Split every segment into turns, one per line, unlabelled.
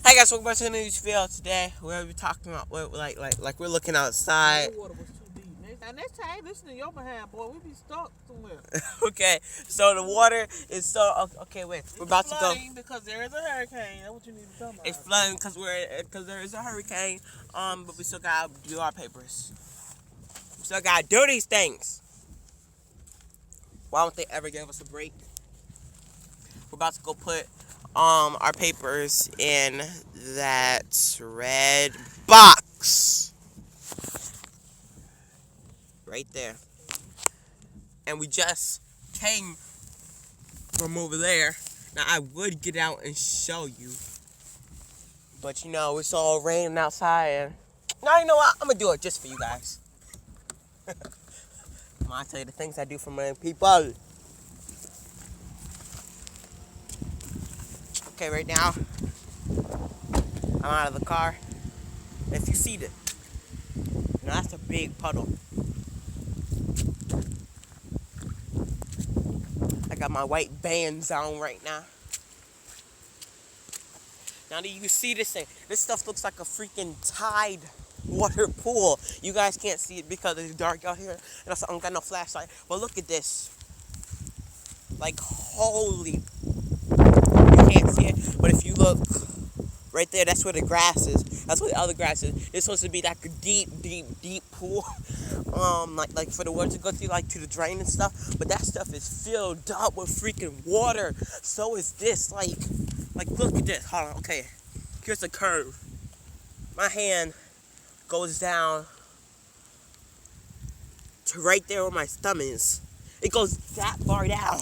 Hey guys, welcome back to the news video today. We're be talking about like we're looking outside.
That water was too deep. Next time, listen to your behind, boy. We be stuck somewhere.
Okay, so the water is so okay. Wait, we're about to go.
Because there is a hurricane. That's what you need to talk about.
It's flooding because there is a hurricane. But we still gotta do our papers. We still gotta do these things. Why don't they ever give us a break? We're about to go put our papers in that red box right there. And we just came from over there. Now I would get out and show you, but you know it's all raining outside. And now you know what? I'm gonna do it just for you guys. I'm gonna tell you the things I do for my people. Okay, right now I'm out of the car. If you see now that's a big puddle. I got my white bands on right now. Now that you can see this thing, this stuff looks like a freaking tide water pool. You guys can't see it because it's dark out here, and also I don't got no flashlight. But look at this. Like, holy, you can't see it, but if you look right there, that's where the grass is. That's where the other grass is. It's supposed to be like a deep pool. Like for the water to go through, like to the drain and stuff. But that stuff is filled up with freaking water. So is this. Like look at this. Hold on. Okay, here's the curve. My hand goes down to right there where my stomach is. It goes that far down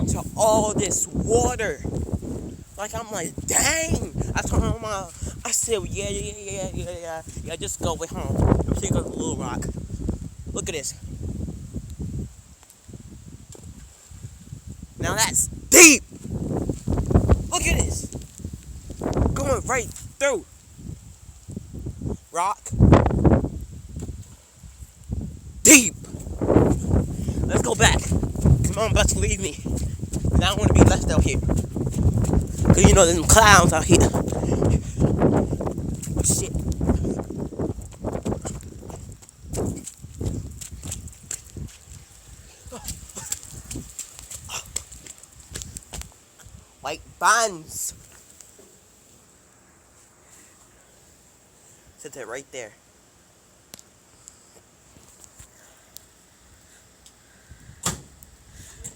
into all this water. Like, I'm like, dang. I told my mom, I said, yeah, just go way home. Let me take a little rock. Look at this. Now that's deep. Look at this. Going right through. Rock. Deep. Let's go back. Come on, about to leave me. I don't want to be left out here. Cause you know there's some clowns out here. Shit. White buns. Sit it right there.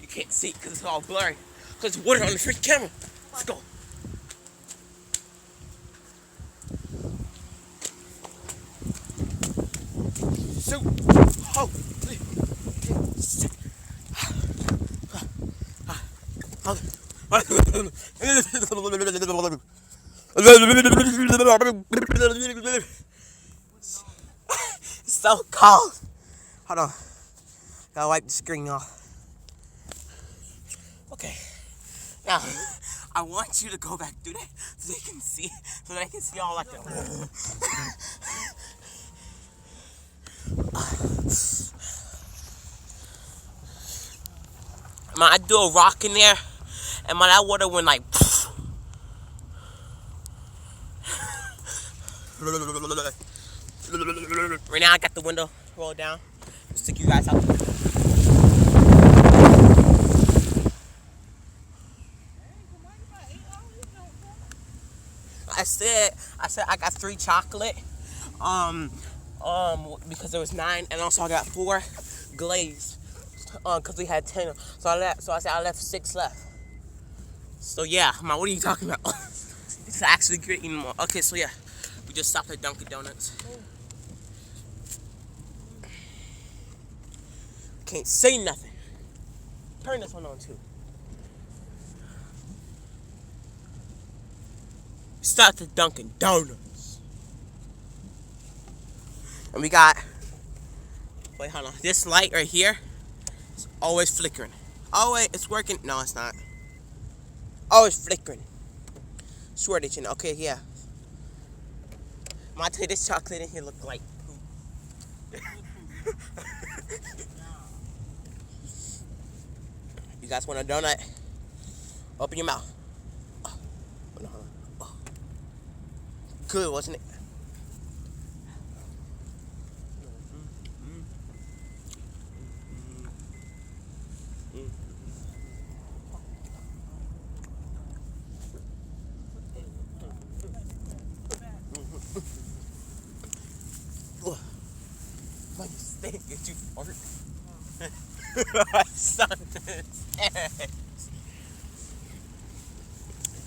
You can't see because it's all blurry. Because there's water on the freaking camera. Let's go. Shoot. Oh. It's so cold. Hold on. Gotta wipe the screen off. Okay. Now, I want you to go back through that so they can see, all like that. I do a rock in there, and that water went like. Right now, I got the window rolled down. Just stick you guys out. I said I got 3 chocolate, because there was 9, and also I got 4 glazed, cause we had 10. So I said I left 6 left. So yeah, what are you talking about? It's actually good eating more. Okay, so yeah, we just stopped at Dunkin' Donuts. Can't say nothing. Turn this one on too. Stopped at Dunkin' Donuts. And we got, wait, hold on. This light right here is always flickering. Oh wait, it's working. No, it's not. Always flickering. Swear that you know. Okay, yeah. I tell you, this chocolate in here look like poop. You guys want a donut? Open your mouth. Oh, no. good, wasn't it? Why you stink? Did you fart? Something.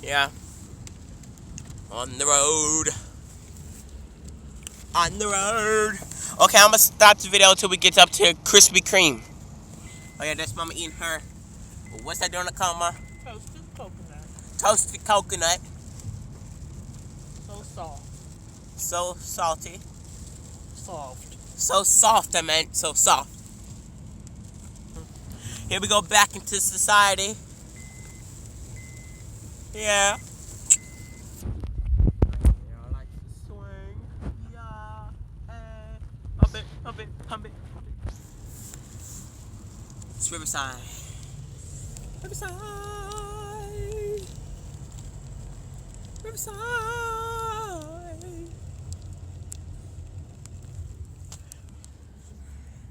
Yeah. On the road. On the road. Okay, I'm gonna stop the video until we get up to Krispy Kreme. Oh yeah, that's Mama eating her. What's that doing to come, Ma?
Toasted coconut.
Toasted coconut.
So soft.
So salty.
Soft.
So soft, I meant. So soft. Here we go back into society. Yeah. I like to swing. Yeah. Hump it, hump it, hump it, hump it. It's Riverside. Riverside. Riverside.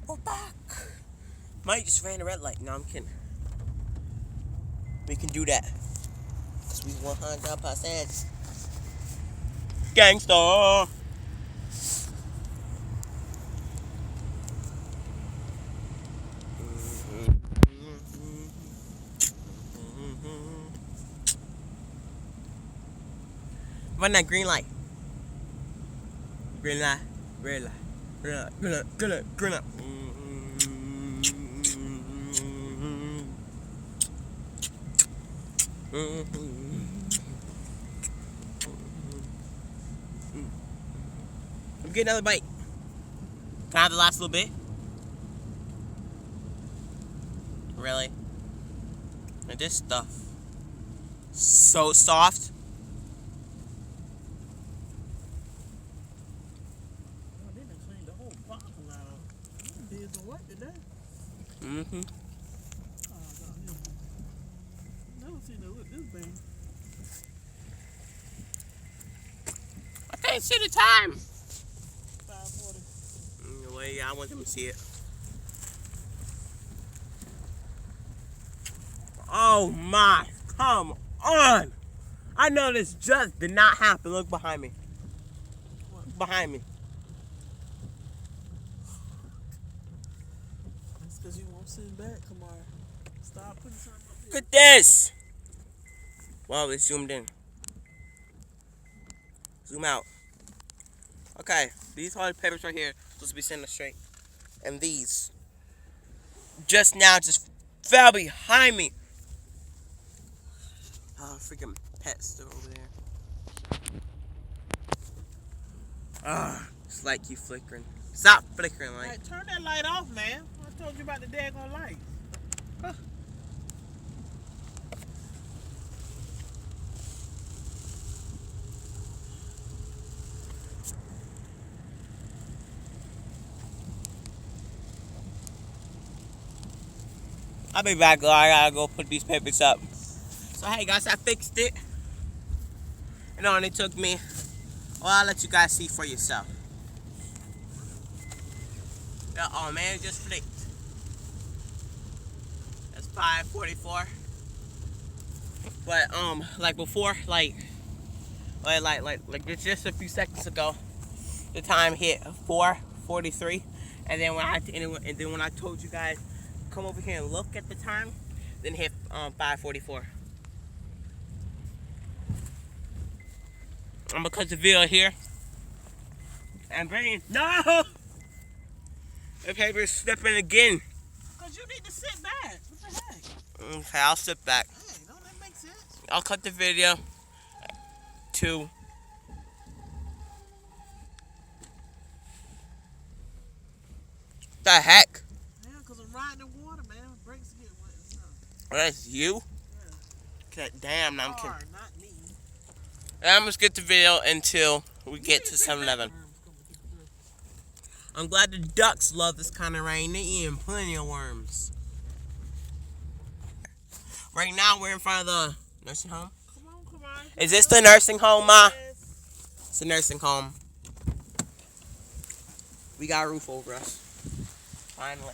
We're back. Mike just ran a red light. No, I'm kidding. We can do that. Because we 100% gangsta. Run that green light. Green light. Green light. Green light. Green light. Green light. Green light. I'm getting another bite. Can I have the last little bit? Really? And this stuff. So soft.
Oh, they done cleaned the whole parking lot out. They did some work today.
Mm-hmm.
Oh, God, never seen it look this bad.
I can't see the time.
5:40.
Well, yeah, I want them to see it. Oh my, come on. I know this just did not happen. Look behind me.
What?
Behind me.
That's because you won't sit back, Kamar. Stop putting something up here.
Look at this. Wow, it's zoomed in. Zoom out. Okay, these toilet papers right here supposed to be sitting straight. And these just now just fell behind me. Oh, freaking pet still over there. Ah, it's like you flickering. Stop flickering, like.
Hey, turn that light off, man. I told you about the daggone light. Huh.
I'll be back, girl. I gotta go put these papers up. So, hey, guys, I fixed it. It only took me. Well, I'll let you guys see for yourself. Oh, man, it just flicked. That's 5:44. But, like before, like just a few seconds ago, the time hit 4:43. And then when I told you guys, come over here and look at the time, then hit 5:44. I'm gonna cut the video here and bring no. The paper's slipping again.
Because you need to sit back. What the heck?
Okay, I'll sit back.
Hey, don't that make sense?
I'll cut the video to the heck.
Yeah, because I'm riding in water, man. Brakes get wet and stuff.
That's you.
Yeah.
Okay, damn, I'm kidding.
Car, not me.
I'm just get the video until we get to 7-Eleven. I'm glad the ducks love this kind of rain. They eating plenty of worms. Right now, we're in front of the nursing home.
Come on, come on.
Is this the nursing home, Ma?
Yes.
It's a nursing home. We got a roof over us. Finally.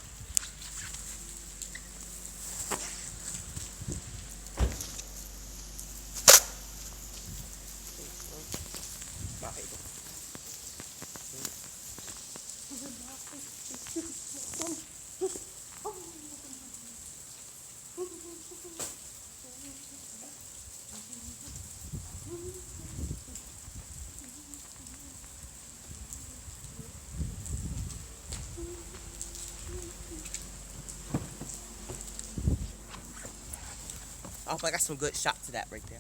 I hope I got some good shots of that right there.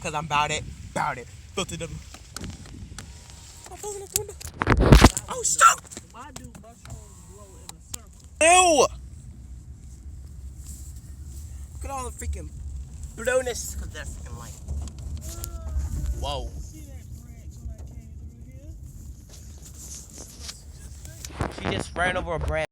Cause I'm about it. Built it up. I'm closing the window. Oh, stop!
Why do mushrooms grow in a circle?
Ew! Look at all the freaking blowness. Cause they're freaking light. Whoa.
See that branch when I came through here?
She just ran over a branch.